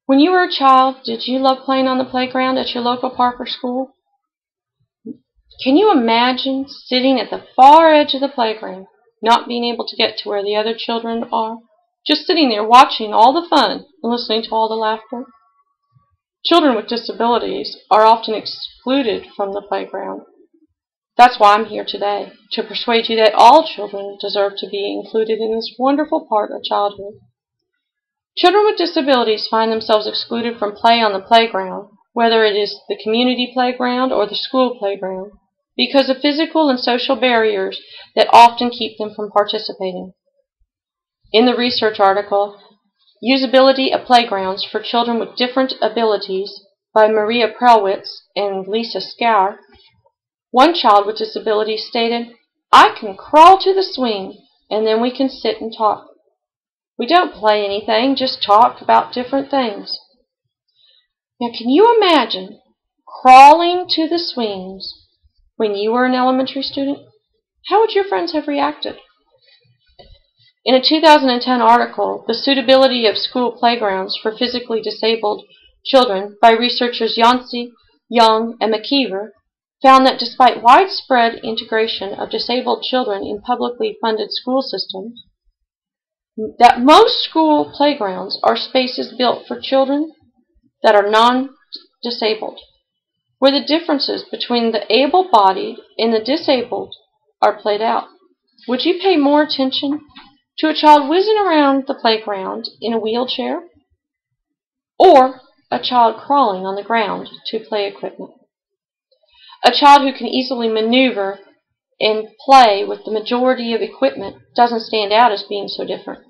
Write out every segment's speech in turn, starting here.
When you were a child, did you love playing on the playground at your local park or school? Can you imagine sitting at the far edge of the playground, not being able to get to where the other children are, just sitting there watching all the fun and listening to all the laughter? Children with disabilities are often excluded from the playground. That's why I'm here today, to persuade you that all children deserve to be included in this wonderful part of childhood. Children with disabilities find themselves excluded from play on the playground, whether it is the community playground or the school playground, because of physical and social barriers that often keep them from participating. In the research article, Usability of Playgrounds for Children with Different Abilities by Maria Prelwitz and Lisa Scour, one child with disabilities stated, "I can crawl to the swing, and then we can sit and talk. We don't play anything, just talk about different things." Now, can you imagine crawling to the swings when you were an elementary student? How would your friends have reacted? In a 2010 article, The Suitability of School Playgrounds for Physically Disabled Children by researchers Yancey, Young, and McKeever, found that despite widespread integration of disabled children in publicly funded school systems, that most school playgrounds are spaces built for children that are non-disabled, where the differences between the able-bodied and the disabled are played out. Would you pay more attention to a child whizzing around the playground in a wheelchair, or a child crawling on the ground to play equipment? A child who can easily maneuver and play with the majority of equipment doesn't stand out as being so different.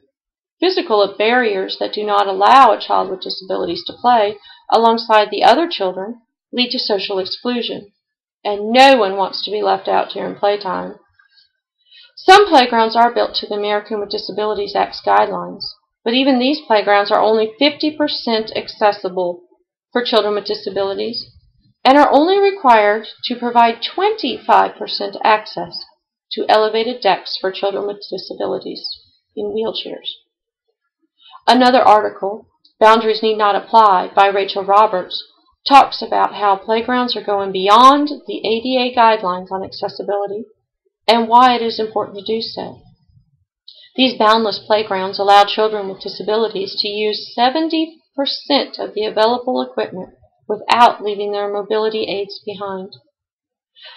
Physical barriers that do not allow a child with disabilities to play alongside the other children lead to social exclusion, and no one wants to be left out during playtime. Some playgrounds are built to the American with Disabilities Act's guidelines, but even these playgrounds are only 50% accessible for children with disabilities and are only required to provide 25% access to elevated decks for children with disabilities in wheelchairs. Another article, Boundaries Need Not Apply, by Rachel Roberts, talks about how playgrounds are going beyond the ADA guidelines on accessibility and why it is important to do so. These boundless playgrounds allow children with disabilities to use 70% of the available equipment without leaving their mobility aids behind.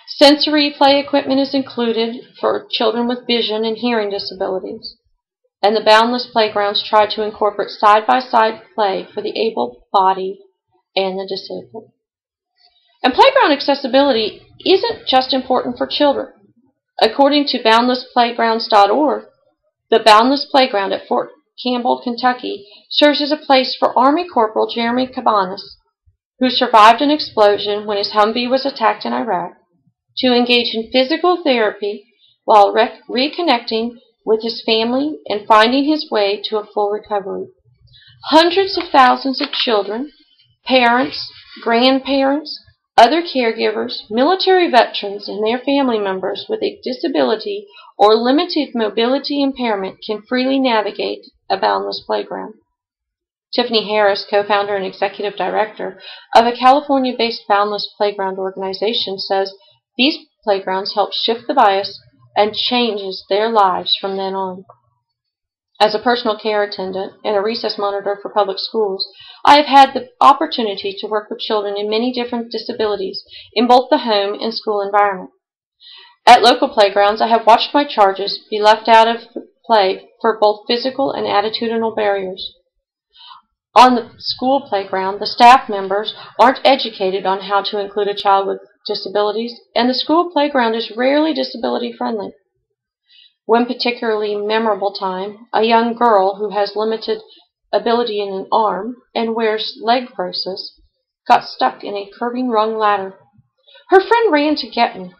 Sensory play equipment is included for children with vision and hearing disabilities, and the boundless playgrounds try to incorporate side-by-side play for the able-bodied and the disabled. And playground accessibility isn't just important for children. According to BoundlessPlaygrounds.org, the Boundless Playground at Fort Campbell, Kentucky, serves as a place for Army Corporal Jeremy Cabanas, who survived an explosion when his Humvee was attacked in Iraq, to engage in physical therapy while reconnecting with his family and finding his way to a full recovery. Hundreds of thousands of children, parents, grandparents, other caregivers, military veterans, and their family members with a disability or limited mobility impairment can freely navigate a boundless playground. Tiffany Harris, co-founder and executive director of a California-based boundless playground organization, says these playgrounds help shift the bias and changes their lives from then on. As a personal care attendant and a recess monitor for public schools, I have had the opportunity to work with children in many different disabilities in both the home and school environment. At local playgrounds, I have watched my charges be left out of play for both physical and attitudinal barriers. On the school playground, the staff members aren't educated on how to include a child with disabilities, and the school playground is rarely disability friendly. One particularly memorable time, a young girl who has limited ability in an arm and wears leg braces got stuck in a curving rung ladder. Her friend ran to get me.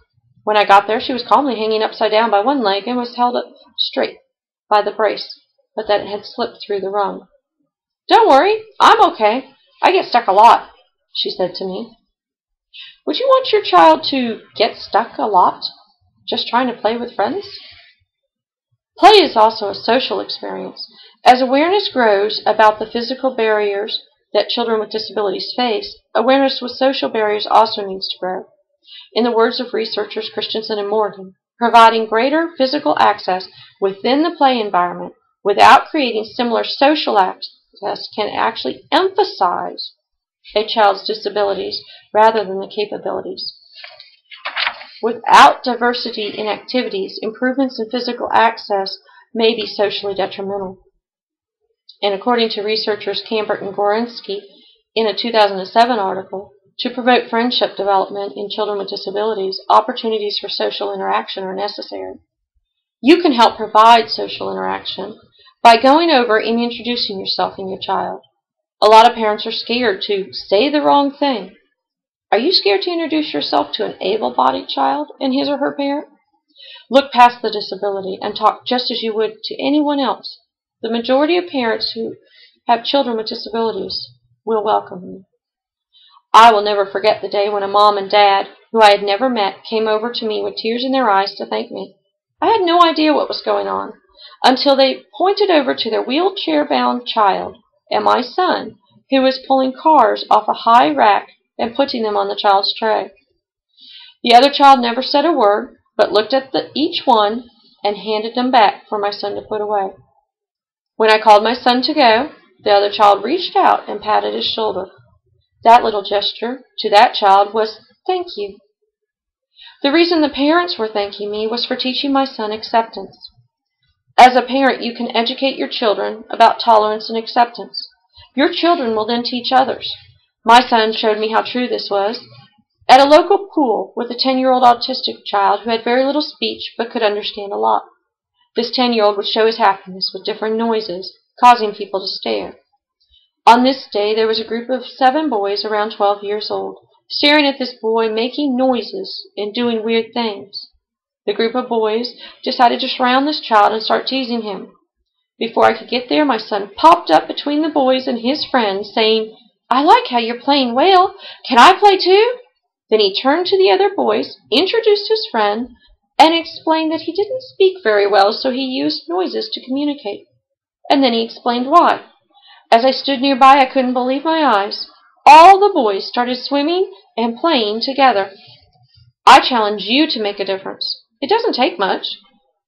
When I got there, she was calmly hanging upside down by one leg and was held up straight by the brace, but that it had slipped through the rung. "Don't worry, I'm okay. I get stuck a lot," she said to me. Would you want your child to get stuck a lot, just trying to play with friends? Play is also a social experience. As awareness grows about the physical barriers that children with disabilities face, awareness with social barriers also needs to grow. In the words of researchers Christensen and Morgan, providing greater physical access within the play environment without creating similar social access can actually emphasize a child's disabilities rather than the capabilities. Without diversity in activities, improvements in physical access may be socially detrimental. And according to researchers Cambert and Gorensky, in a 2007 article, to promote friendship development in children with disabilities, opportunities for social interaction are necessary. You can help provide social interaction by going over and introducing yourself and your child. A lot of parents are scared to say the wrong thing. Are you scared to introduce yourself to an able-bodied child and his or her parent? Look past the disability and talk just as you would to anyone else. The majority of parents who have children with disabilities will welcome you. I will never forget the day when a mom and dad, who I had never met, came over to me with tears in their eyes to thank me. I had no idea what was going on until they pointed over to their wheelchair-bound child and my son, who was pulling cars off a high rack and putting them on the child's tray. The other child never said a word, but looked at each one and handed them back for my son to put away. When I called my son to go, the other child reached out and patted his shoulder. That little gesture to that child was thank you. The reason the parents were thanking me was for teaching my son acceptance. As a parent, you can educate your children about tolerance and acceptance. Your children will then teach others. My son showed me how true this was. At a local pool with a 10-year-old autistic child who had very little speech but could understand a lot. This 10-year-old would show his happiness with different noises, causing people to stare. On this day, there was a group of 7 boys around 12 years old, staring at this boy making noises and doing weird things. The group of boys decided to surround this child and start teasing him. Before I could get there, my son popped up between the boys and his friends, saying, "I like how you're playing well. Can I play too?" Then he turned to the other boys, introduced his friend, and explained that he didn't speak very well, so he used noises to communicate. And then he explained why. As I stood nearby, I couldn't believe my eyes. All the boys started swimming and playing together. I challenge you to make a difference. It doesn't take much.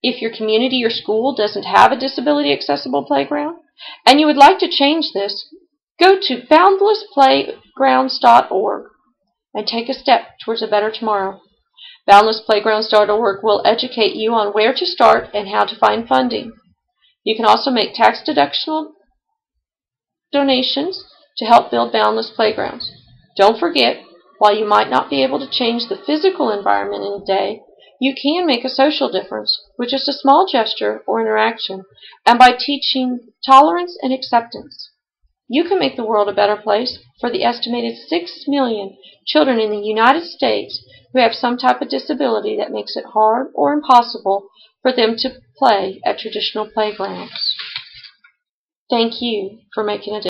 If your community or school doesn't have a disability-accessible playground, and you would like to change this, go to boundlessplaygrounds.org and take a step towards a better tomorrow. Boundlessplaygrounds.org will educate you on where to start and how to find funding. You can also make tax-deductible donations to help build Boundless Playgrounds. Don't forget, while you might not be able to change the physical environment in a day, you can make a social difference with just a small gesture or interaction, and by teaching tolerance and acceptance. You can make the world a better place for the estimated 6 million children in the United States who have some type of disability that makes it hard or impossible for them to play at traditional playgrounds. Thank you for making a difference.